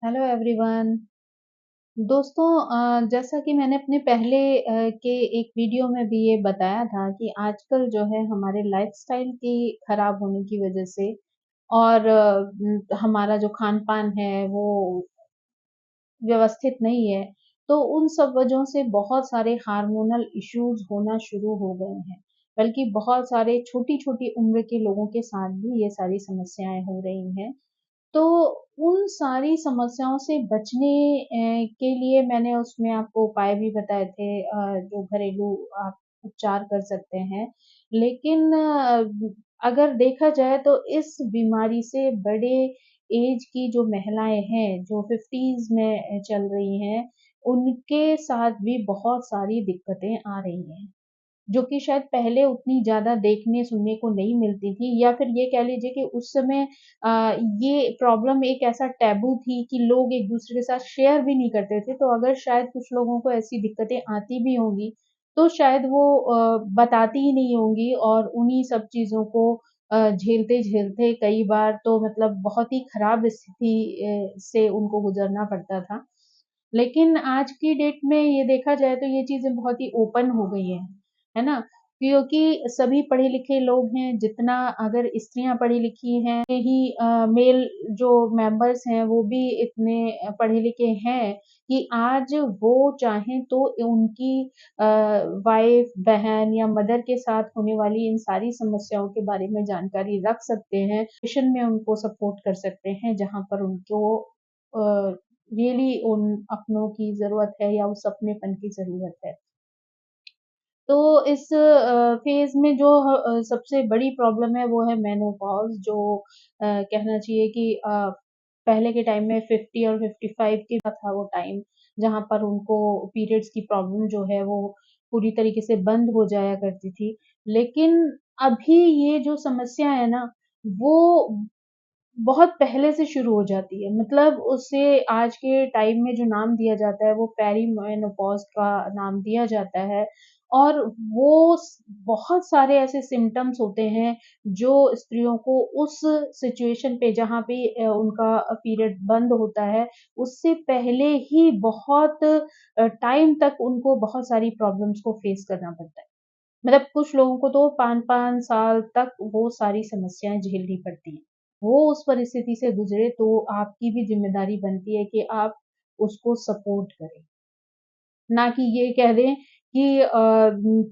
Hello everyone. दोस्तों, जैसा कि मैंने अपने पहले के एक वीडियो में भी ये बताया था कि आजकल जो है हमारे लाइफस्टाइल की खराब होने की वजह से और हमारा जो खान-पान है वो व्यवस्थित नहीं है, तो उन सब वजहों से बहुत सारे हार्मोनल इश्यूज़ होना शुरू हो गए हैं। बल्कि बहुत सारे छोटी-छोटी उम्र के लोगों के साथ भी ये सारी समस्याएँ हो रही हैं। तो उन सारी समस्याओं से बचने के लिए मैंने उसमें आपको उपाय भी बताए थे, जो घरेलू आप उपचार कर सकते हैं। लेकिन अगर देखा जाए तो इस बीमारी से बड़े एज की जो महिलाएँ हैं, जो 50s में चल रही हैं, उनके साथ भी बहुत सारी दिक्कतें आ रही हैं। जो कि शायद पहले उतनी ज़्यादा देखने सुनने को नहीं मिलती थी, या फिर ये कह लीजिए कि उस समय ये प्रॉब्लम एक ऐसा टैबू थी कि लोग एक-दूसरे के साथ शेयर भी नहीं करते थे, तो अगर शायद कुछ लोगों को ऐसी दिक्कतें आती भी होंगी, तो शायद वो बताती ही नहीं होंगी और उन्हीं सब चीज़ों को झेलते-झेलते कई बार तो मतलब बहुत ही खराब स्थिति से उनको गुज़रना पड़ता था। लेकिन आज की डेट में ये देखा जाए तो ये चीज़ें बहुत ही ओपन हो गई हैं, है ना? क्योंकि सभी पढ़े-लिखे लोग हैं, जितना अगर स्त्रियाँ पढ़ी-लिखी हैं ही मेल जो मेंबर्स हैं वो भी इतने पढ़े-लिखे हैं कि आज वो चाहें तो उनकी वाइफ़, बहन या मदर के साथ होने वाली इन सारी समस्याओं के बारे में जानकारी रख सकते हैं, ट्यूशन में उनको सपोर्ट कर सकते हैं, जहाँ पर उनको रियली उन अपनों की ज़रूरत है या उस अपनेपन की ज़रूरत है। तो इस फ़ेज़ में जो सबसे बड़ी प्रॉब्लम है वो है मेनोपॉज़, जो कहना चाहिए कि पहले के टाइम में 50 और 55 का था वो टाइम, जहाँ पर उनको पीरियड्स की प्रॉब्लम जो है वो पूरी तरीके से बंद हो जाया करती थी। लेकिन अभी ये जो समस्या है ना, वो बहुत पहले से शुरू हो जाती है। मतलब उसे आज के टाइम में जो नाम दिया जाता है वो पेरीमेनोपॉज़ का नाम दिया जाता है, और वो बहुत सारे ऐसे सिम्पटम्स होते हैं जो स्त्रियों को उस सिचुएशन पे जहाँ पे उनका पीरियड बंद होता है, उससे पहले ही बहुत टाइम तक उनको बहुत सारी प्रॉब्लम्स को फेस करना पड़ता है। मतलब कुछ लोगों को तो 5-5 साल तक वो सारी समस्याएँ झेलनी पड़ती हैं। वो उस परिस्थिति से गुज़रे तो आपकी भी ज़िम्मेदारी बनती है कि आप उसको सपोर्ट करें। ना कि ये कह दें कि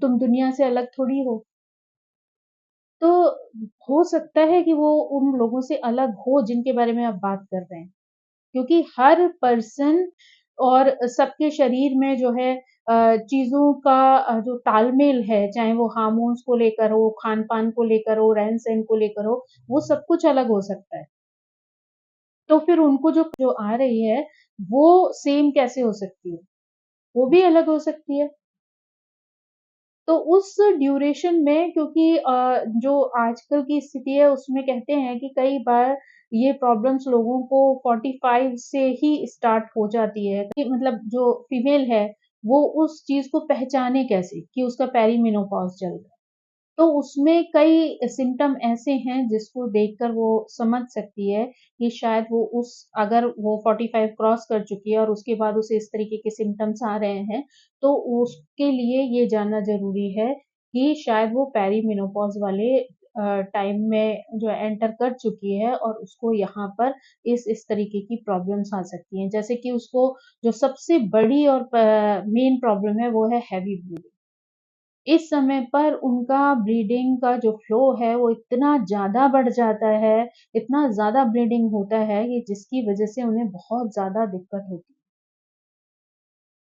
तुम दुनिया से अलग थोड़ी हो। तो हो सकता है कि वो उन लोगों से अलग हो जिनके बारे में आप बात कर रहे हैं। क्योंकि हर पर्सन और सबके शरीर में जो है चीज़ों का जो तालमेल है, चाहे वो हार्मोन्स को लेकर हो, खान-पान को लेकर हो, रहन-सहन को लेकर हो, वो सब कुछ अलग हो सकता है। तो फिर उनको जो जो आ रही है, वो सेम कैसे हो सकती है? वो भी अलग हो सकती है। तो उस ड्यूरेशन में, क्योंकि जो आजकल की स्थिति है उसमें कहते हैं कि कई बार ये प्रॉब्लम्स लोगों को 45 से ही स्टार्ट हो जाती है, कि मतलब जो फीमेल है वो उस चीज़ को पहचाने कैसे कि उसका पेरीमेनोपॉज़ चल रहा है। तो उसमें कई सिम्पटम ऐसे हैं जिसको देखकर वो समझ सकती है कि शायद वो उस अगर वो 45 क्रॉस कर चुकी है और उसके बाद उसे इस तरीके के सिम्पटम्स आ रहे हैं, तो उसके लिए ये जानना ज़रूरी है कि शायद वो पेरीमेनोपॉज़ वाले टाइम में जो एंटर कर चुकी है और उसको यहाँ पर इस तरीके की प्रॉब्लम्स आ सकती हैं। जैसे कि उसको जो सबसे बड़ी और मेन प्रॉब्लम है वो है हेवी ब्लीडिंग। इस समय पर उनका ब्लीडिंग का जो फ्लो है वो इतना ज़्यादा बढ़ जाता है, इतना ज़्यादा ब्लीडिंग होता है कि जिसकी वज़ह से उन्हें बहुत ज़्यादा दिक्कत होती है।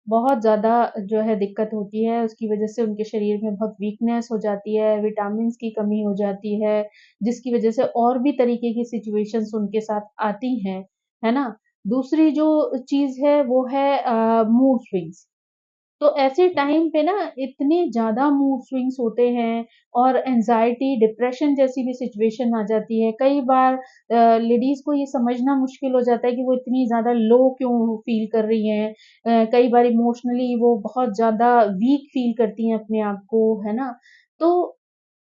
बहुत ज़्यादा जो है दिक्कत होती है, उसकी वज़ह से उनके शरीर में बहुत वीकनेस हो जाती है, विटामिन्स की कमी हो जाती है, जिसकी वज़ह से और भी तरीके की सिचुएशंस उनके साथ आती हैं, है ना? दूसरी जो चीज़ है वो है मूड स्विंग्स। तो ऐसे टाइम पे ना इतने ज़्यादा मूड स्विंग्स होते हैं और एंग्ज़ायटी, डिप्रेशन जैसी भी सिचुएशन आ जाती है। कई बार लेडीज़ को ये समझना मुश्किल हो जाता है कि वो इतनी ज़्यादा लो क्यों फ़ील कर रही हैं। कई बार इमोशनली वो बहुत ज़्यादा वीक फ़ील करती हैं अपने आप को, है ना? तो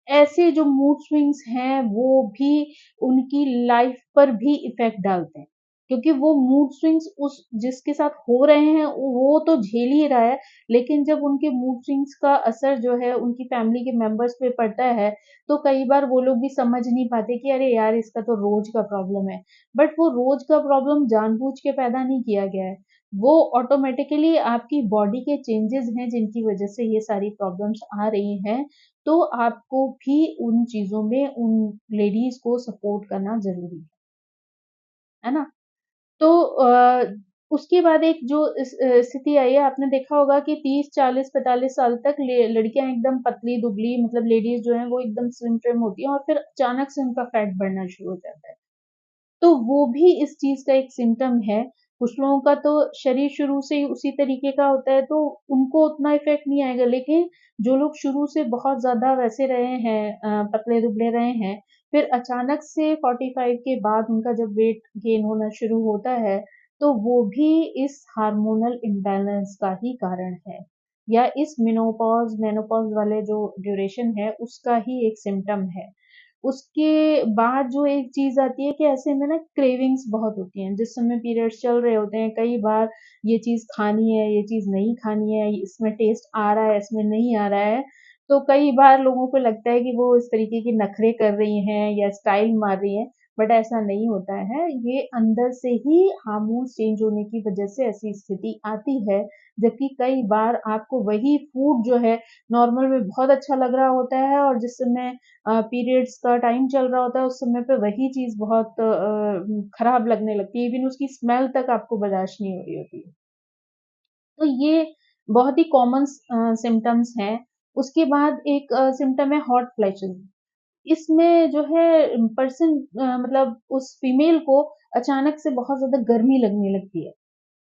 ऐसे जो मूड स्विंग्स हैं वो भी उनकी लाइफ़ पर भी इफ़ेक्ट डालते हैं। क्योंकि वो मूड स्विंग्स उस जिसके साथ हो रहे हैं वो तो झेल ही रहा है, लेकिन जब उनके मूड स्विंग्स का असर जो है उनकी फैमिली के मेंबर्स पे पड़ता है, तो कई बार वो लोग भी समझ नहीं पाते कि अरे यार इसका तो रोज का प्रॉब्लम है। बट वो रोज का प्रॉब्लम जानबूझ के पैदा नहीं किया गया है। वो ऑटोमेटिकली आपकी बॉडी के चेंजेस हैं जिनकी वजह से ये सारी प्रॉब्लम्स आ रही हैं। तो आपको भी उन चीज़ों में उन लेडीज़ को सपोर्ट करना ज़रूरी है ना? तो उसके बाद एक जो स्थिति आई है, आपने देखा होगा कि 30, 40, 45 साल तक लड़कियां एकदम पतली दुबली, मतलब लेडीज जो हैं वो एकदम स्लिम ट्रिम होती हैं और फिर अचानक से उनका फैट बढ़ना शुरू हो जाता है। तो वो भी इस चीज का एक सिम्टम है। कुछ लोगों का तो शरीर शुरू से ही उसी तरीके का होता है तो उनको उतना इफेक्ट नहीं आएगा, लेकिन जो लोग शुरू से बहुत ज्यादा वैसे रहे हैं, पतले दुबले रहे हैं, फिर अचानक से 45 के बाद उनका जब वेट गेन होना शुरू होता है, तो वो भी इस हार्मोनल इम्बैलेंस का ही कारण है, या इस मेनोपॉज मेनोपॉज वाले जो ड्यूरेशन है उसका ही एक सिम्टम है। उसके बाद जो एक चीज़ आती है कि ऐसे में ना क्रेविंग्स बहुत होती हैं। जिस समय पीरियड्स चल रहे होते हैं, कई बार ये चीज़ खानी है, ये चीज़ नहीं खानी है, इसमें टेस्ट आ रहा है, इसमें नहीं आ रहा है। तो कई बार लोगों को लगता है कि वो इस तरीके के नखरे कर रही हैं या स्टाइल मार रही हैं, बट ऐसा नहीं होता है। ये अंदर से ही हार्मोन्स चेंज होने की वजह से ऐसी स्थिति आती है। जबकि कई बार आपको वही फूड जो है नॉर्मल में बहुत अच्छा लग रहा होता है, और जिस समय पीरियड्स का टाइम चल रहा होता है उस समय पे वही चीज़ बहुत खराब लगने लगती है, इवन उसकी स्मेल तक आपको बर्दाश्त नहीं हो रही होती है। तो ये बहुत ही कॉमन सिम्पटम्स हैं। उसके बाद एक सिम्पटम है हॉट फ्लैशेस। इसमें जो है पर्सन मतलब उस फीमेल को अचानक से बहुत ज़्यादा गर्मी लगने लगती है।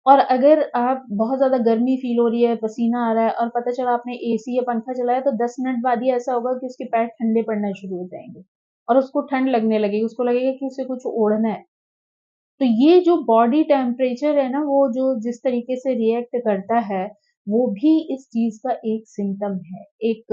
और अगर आप बहुत ज़्यादा गर्मी फ़ील हो रही है, पसीना आ रहा है और पता चला आपने एसी या पंखा चलाया, तो 10 मिनट बाद ही ऐसा होगा कि उसके पैर ठंडे पड़ना शुरू हो जाएँगे और उसको ठंड लगने लगेगी, उसको लगेगा कि उसे कुछ ओढ़ना है। तो ये जो बॉडी टेम्परेचर है ना, वो जो जिस तरीके से रिएक्ट करता है, वो भी इस चीज़ का एक सिम्पटम है। एक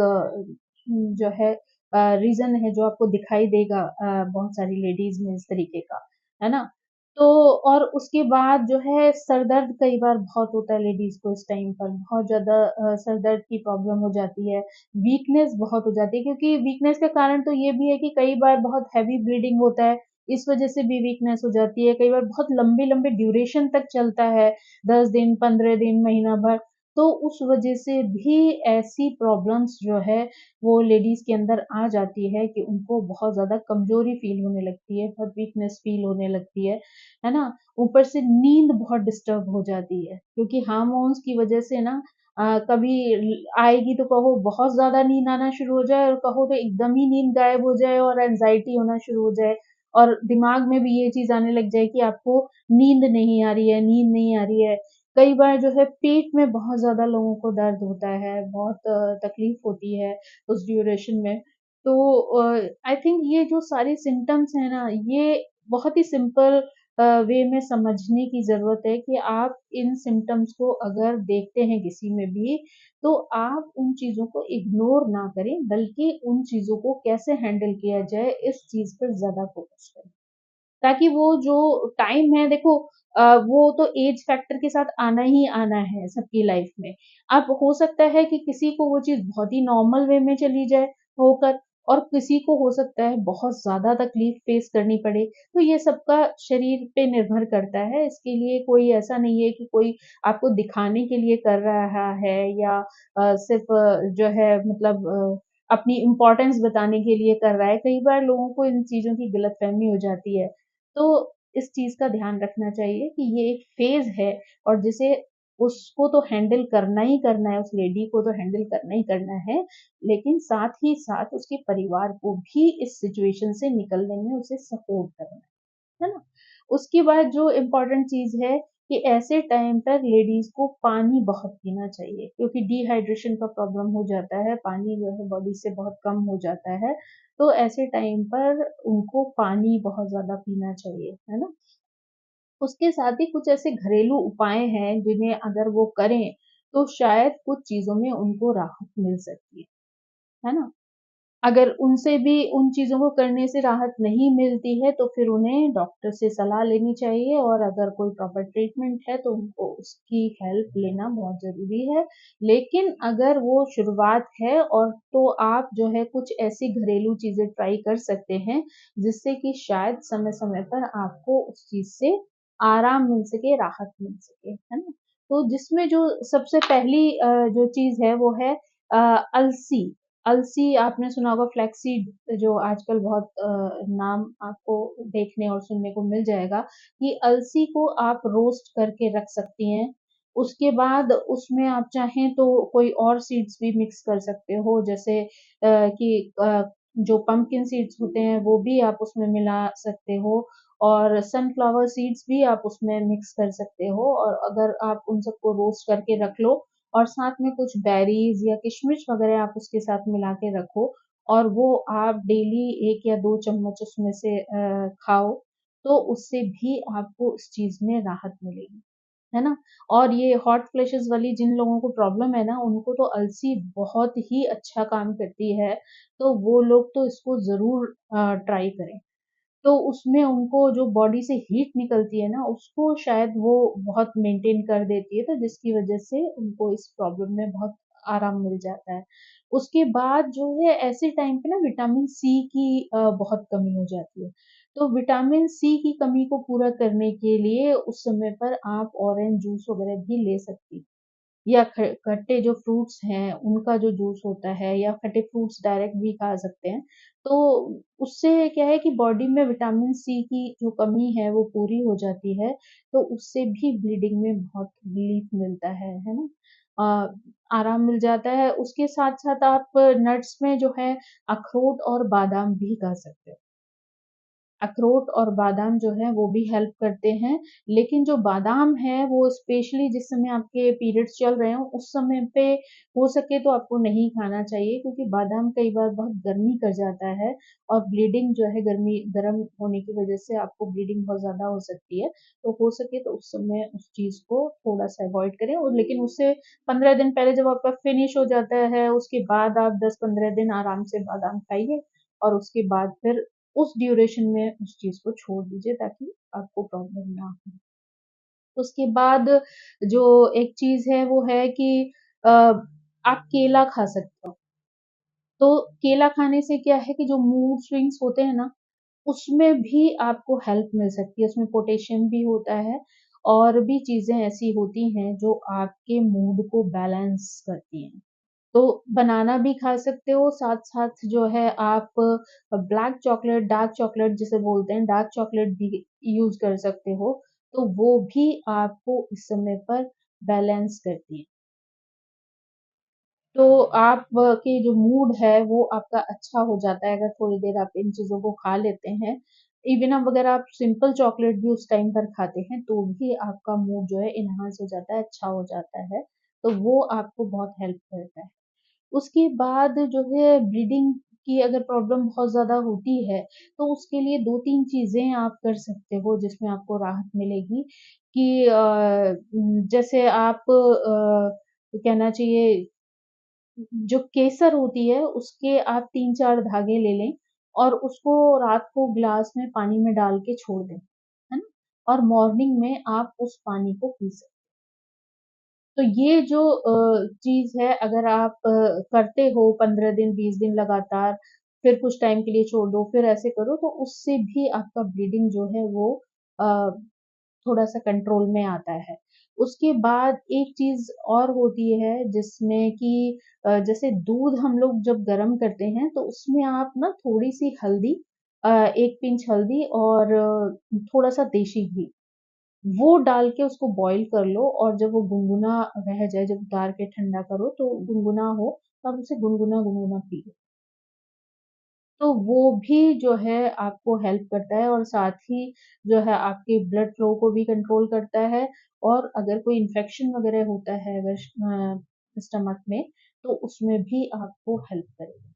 जो है रीज़न है जो आपको दिखाई देगा बहुत सारी लेडीज़ में इस तरीके का, है ना? तो और उसके बाद जो है सर दर्द कई बार बहुत होता है लेडीज़ को इस टाइम पर, बहुत ज़्यादा सर दर्द की प्रॉब्लम हो जाती है, वीकनेस बहुत हो जाती है, क्योंकि वीकनेस का कारण तो ये भी है कि कई बार बहुत हेवी ब्लीडिंग होता है, इस वजह से भी वीकनेस हो जाती है। कई बार बहुत लंबे-लंबे ड्यूरेशन तक चलता है, 10 दिन, 15 दिन, महीना भर, तो उस वजह से भी ऐसी प्रॉब्लम्स जो है, वो लेडीज़ के अंदर आ जाती है कि उनको बहुत ज़्यादा कमज़ोरी फ़ील होने लगती है, बहुत वीकनेस फ़ील होने लगती है ना? ऊपर से नींद बहुत डिस्टर्ब हो जाती है, क्योंकि हार्मोन्स की वजह से ना कभी आएगी तो कहो बहुत ज़्यादा नींद आना शुरू हो जाए, और कहो तो एकदम ही नींद गायब हो जाए और एंग्ज़ायटी होना शुरू हो जाए। और दिमाग में भी ये चीज़ आने लग जाए कि आपको नींद नहीं आ रही है, नींद नहीं आ रही है। कई बार जो है पेट में बहुत ज़्यादा लोगों को दर्द होता है, बहुत तकलीफ़ होती है उस ड्यूरेशन में। तो आई थिंक ये जो सारे सिम्पटम्स हैं ना, ये बहुत ही सिंपल वे में समझने की ज़रूरत है कि आप इन सिम्पटम्स को अगर देखते हैं किसी में भी, तो आप उन चीज़ों को इग्नोर ना करें, बल्कि उन चीज़ों को कैसे हैंडल किया जाए, इस चीज़ पर ज़्यादा फ़ोकस करें। ताकि वो जो टाइम है, देखो वो तो एज फैक्टर के साथ आना ही आना है सबकी लाइफ में। अब हो सकता है कि किसी को वो चीज़ बहुत ही नॉर्मल वे में चली जाए होकर, और किसी को हो सकता है बहुत ज़्यादा तकलीफ फेस करनी पड़े। तो ये सबका शरीर पे निर्भर करता है। इसके लिए कोई ऐसा नहीं है कि कोई आपको दिखाने के लिए कर रहा है, या सिर्फ़ जो है मतलब अपनी इम्पोर्टेंस बताने के लिए कर रहा है। कई बार लोगों को इन चीज़ों की गलतफ़हमी हो जाती है। तो इस चीज़ का ध्यान रखना चाहिए कि ये एक फ़ेज़ है, और जिसे उसको तो हैंडल करना ही करना है, उस लेडी को तो हैंडल करना ही करना है, लेकिन साथ ही साथ उसके परिवार को भी इस सिचुएशन से निकलने में उसे सपोर्ट करना है ना? उसके बाद जो इम्पोर्टेंट चीज़ है कि ऐसे टाइम पर लेडीज़ को पानी बहुत पीना चाहिए, क्योंकि डिहाइड्रेशन का प्रॉब्लम हो जाता है, पानी जो है बॉडी से बहुत कम हो जाता है। तो ऐसे टाइम पर उनको पानी बहुत ज़्यादा पीना चाहिए, है ना? उसके साथ ही कुछ ऐसे घरेलू उपाय हैं जिन्हें अगर वो करें, तो शायद कुछ चीज़ों में उनको राहत मिल सकती है ना? अगर उनसे भी उन चीज़ों को करने से राहत नहीं मिलती है तो फिर उन्हें डॉक्टर से सलाह लेनी चाहिए, और अगर कोई प्रॉपर ट्रीटमेंट है तो उनको उसकी हेल्प लेना बहुत ज़रूरी है। लेकिन अगर वो शुरुआत है, और तो आप जो है कुछ ऐसी घरेलू चीज़ें ट्राई कर सकते हैं, जिससे कि शायद समय-समय पर आपको उस चीज़ से आराम मिल सके, राहत मिल सके, है ना? तो जिसमें जो सबसे पहली जो चीज़ है वो है अलसी। अलसी आपने सुना होगा, फ्लैक्ससीड, जो आजकल बहुत नाम आपको देखने और सुनने को मिल जाएगा, कि अलसी को आप रोस्ट करके रख सकती हैं। उसके बाद उसमें आप चाहें तो कोई और सीड्स भी मिक्स कर सकते हो, जैसे कि जो पंपकिन सीड्स होते हैं वो भी आप उसमें मिला सकते हो, और सनफ्लावर सीड्स भी आप उसमें मिक्स कर सकते हो, और अगर आप उन सबको रोस्ट करके रख लो और साथ में कुछ बेरीज या किशमिश वगैरह आप उसके साथ मिला के रखो, और वो आप डेली 1 या 2 चम्मच उसमें से खाओ, तो उससे भी आपको इस चीज़ में राहत मिलेगी, है ना? और ये हॉट फ्लैशेस वाली जिन लोगों को प्रॉब्लम है ना, उनको तो अलसी बहुत ही अच्छा काम करती है, तो वो लोग तो इसको ज़रूर ट्राई करें। तो उसमें उनको जो बॉडी से हीट निकलती है ना, उसको शायद वो बहुत मेंटेन कर देती है, तो जिसकी वजह से उनको इस प्रॉब्लम में बहुत आराम मिल जाता है। उसके बाद जो है ऐसे टाइम पे ना विटामिन सी की बहुत कमी हो जाती है। तो विटामिन सी की कमी को पूरा करने के लिए उस समय पर आप ऑरेंज जूस वगैरह भी ले सकती, या खट्टे जो फ्रूट्स हैं, उनका जो जूस होता है, या खट्टे फ्रूट्स डायरेक्ट भी खा सकते हैं। तो उससे क्या है कि बॉडी में विटामिन सी की जो कमी है, वो पूरी हो जाती है, तो उससे भी ब्लीडिंग में बहुत रिलीफ मिलता है ना? आराम मिल जाता है। उसके साथ-साथ आप नट्स में जो है अखरोट और बादाम भी खा सकते हो। अखरोट और बादाम जो है वो भी हेल्प करते हैं, लेकिन जो बादाम है वो स्पेशली जिस समय आपके पीरियड्स चल रहे हों, उस समय पे हो सके तो आपको नहीं खाना चाहिए, क्योंकि बादाम कई बार बहुत गर्मी कर जाता है, और ब्लीडिंग जो है गर्म होने की वजह से आपको ब्लीडिंग बहुत ज़्यादा हो सकती है। तो हो सके तो उस समय उस चीज़ को थोड़ा-सा अवॉइड करें, और लेकिन उससे 15 दिन पहले जब आपका फिनिश हो जाता है, उसके बाद आप 10-15 दिन आराम से बादाम खाइए, और उसके बाद फिर उस ड्यूरेशन में उस चीज़ को छोड़ दीजिए, ताकि आपको प्रॉब्लम ना हो। उसके बाद जो एक चीज़ है वो है कि आप केला खा सकते हो। तो केला खाने से क्या है कि जो मूड स्विंग्स होते हैं ना, उसमें भी आपको हेल्प मिल सकती है। उसमें पोटेशियम भी होता है, और भी चीज़ें ऐसी होती हैं जो आपके मूड को बैलेंस करती हैं। तो बनाना भी खा सकते हो, साथ-साथ जो है आप ब्लैक चॉकलेट, डार्क चॉकलेट जिसे बोलते हैं, डार्क चॉकलेट भी यूज़ कर सकते हो, तो वो भी आपको इस समय पर बैलेंस करती है। तो आप के जो मूड है वो आपका अच्छा हो जाता है, अगर थोड़ी देर आप इन चीज़ों को खा लेते हैं। इवन अब अगर आप सिंपल चॉकलेट भी उस टाइम पर खाते हैं, तो भी आपका मूड जो है एनहांस हो जाता है, अच्छा हो जाता है। तो वो आपको बहुत हेल्प करता है। उसके बाद जो है ब्लीडिंग की अगर प्रॉब्लम बहुत ज़्यादा होती है, तो उसके लिए 2-3 चीज़ें आप कर सकते हो जिसमें आपको राहत मिलेगी, कि जैसे आप कहना चाहिए, जो केसर होती है उसके आप 3-4 धागे ले लें, और उसको रात को ग्लास में पानी में डाल के छोड़ दें, है ना? और मॉर्निंग में आप उस पानी को पी सकते हैं। तो ये जो चीज़ है, अगर आप करते हो 15 दिन, 20 दिन लगातार, फिर कुछ टाइम के लिए छोड़ दो, फिर ऐसे करो, तो उससे भी आपका ब्लीडिंग जो है वो अ, थोड़ा-सा कंट्रोल में आता है। उसके बाद एक चीज़ और होती है जिसमें कि जैसे दूध हम लोग जब गरम करते हैं, तो उसमें आप ना थोड़ी-सी हल्दी, 1 पिंच हल्दी, और थोड़ा-सा देशी घी, वो डाल के उसको बॉयल कर लो, और जब वो गुनगुना रह जाए, जब उतार के ठंडा करो तो गुनगुना हो, तब उसे गुनगुना-गुनगुना पियो। तो वो भी जो है आपको हेल्प करता है, और साथ ही जो है आपके ब्लड फ्लो को भी कंट्रोल करता है, और अगर कोई इन्फेक्शन वगैरह होता है अगर स्टमक में, तो उसमें भी आपको हेल्प करेगा।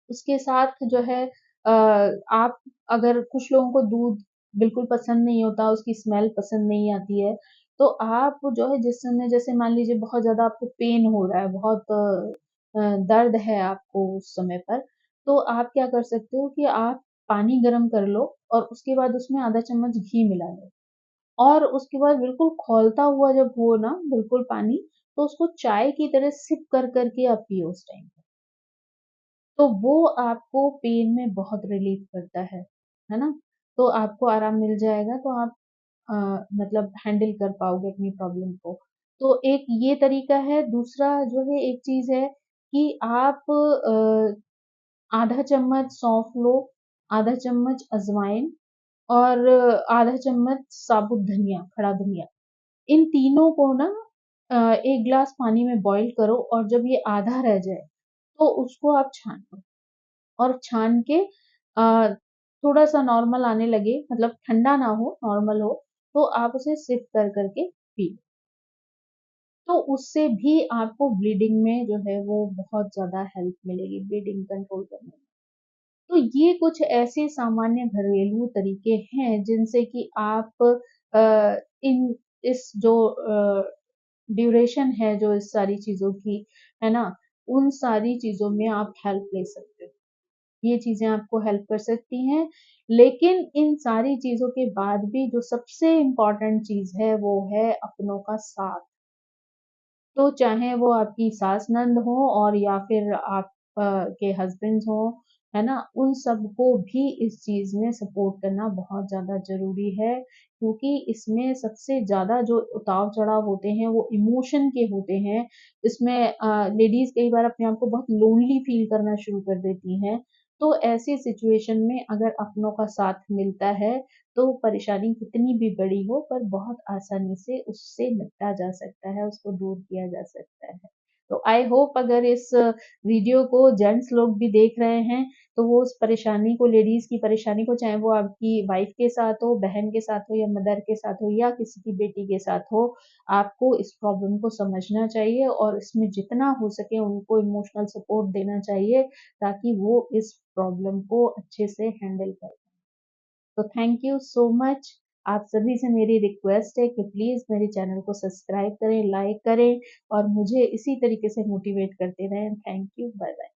उसके साथ जो है आप, अगर कुछ लोगों को दूध बिल्कुल पसंद नहीं होता, उसकी स्मेल पसंद नहीं आती है, तो आप जो है जिस समय, जैसे मान लीजिए बहुत ज़्यादा आपको पेन हो रहा है, बहुत दर्द है आपको उस समय पर, तो आप क्या कर सकते हो कि आप पानी गरम कर लो और उसके बाद उसमें आधा चम्मच घी मिला लो और उसके बाद बिल्कुल खौलता हुआ जब हो ना बिल्कुल पानी, तो उसको चाय की तरह सिप कर कर के आप पियो उस टाइम पे। तो वो आपको पेन में बहुत रिलीफ करता है ना? तो आपको आराम मिल जाएगा तो आप मतलब हैंडल कर पाओगे अपनी प्रॉब्लम को। तो एक ये तरीका है, दूसरा जो है एक चीज़ है कि आप आधा चम्मच सौंफ लो, आधा चम्मच अजवाइन और आधा चम्मच साबुत धनिया, खड़ा धनिया। इन तीनों को ना 1 ग्लास पानी में बॉयल करो और जब ये आधा रह जाए, तो उसको आप छान लो और छान के थोड़ा-सा नॉर्मल आने लगे मतलब ठंडा ना हो, नॉर्मल हो, तो आप उसे सिप कर कर के पी लो। तो उससे भी आपको ब्लीडिंग में जो है वो बहुत ज़्यादा हेल्प मिलेगी, ब्लीडिंग कंट्रोल करने में। तो ये कुछ ऐसे सामान्य घरेलू तरीके हैं जिनसे कि आप इन इस जो ड्यूरेशन है जो इस सारी चीज़ों की, है ना? उन सारी चीज़ों में आप हेल्प ले सकते हो। ये चीज़ें आपको हेल्प कर सकती हैं, लेकिन इन सारी चीज़ों के बाद भी जो सबसे इम्पोर्टेंट चीज़ है वो है अपनों का साथ। तो चाहे वो आपकी सास-नंद हो और या फिर आप के हस्बैंड्स हों, है ना? उन सबको भी इस चीज़ में सपोर्ट करना बहुत ज़्यादा ज़रूरी है, क्योंकि इसमें सबसे ज़्यादा जो उतार-चढ़ाव होते हैं, वो इमोशन के होते हैं। इसमें लेडीज़ कई बार अपने आप को बहुत लोनली फ़ील करना शुरू कर देती हैं। तो ऐसी सिचुएशन में अगर अपनों का साथ मिलता है, तो परेशानी कितनी भी बड़ी हो पर बहुत आसानी से उससे निपटा जा सकता है, उसको दूर किया जा सकता है। तो आई होप अगर इस वीडियो को जेंट्स लोग भी देख रहे हैं, तो वो उस परेशानी को लेडीज़ की परेशानी को चाहे वो आपकी वाइफ़ के साथ हो, बहन के साथ हो या मदर के साथ हो या किसी की बेटी के साथ हो, आपको इस प्रॉब्लम को समझना चाहिए और इसमें जितना हो सके उनको इमोशनल सपोर्ट देना चाहिए, ताकि वो इस प्रॉब्लम को अच्छे से हैंडल कर पाएँ। तो थैंक यू सो मच। आप सभी से मेरी रिक्वेस्ट है कि प्लीज़ मेरे चैनल को सब्सक्राइब करें, लाइक करें और मुझे इसी तरीके से मोटिवेट करते रहें। Thank you, bye-bye.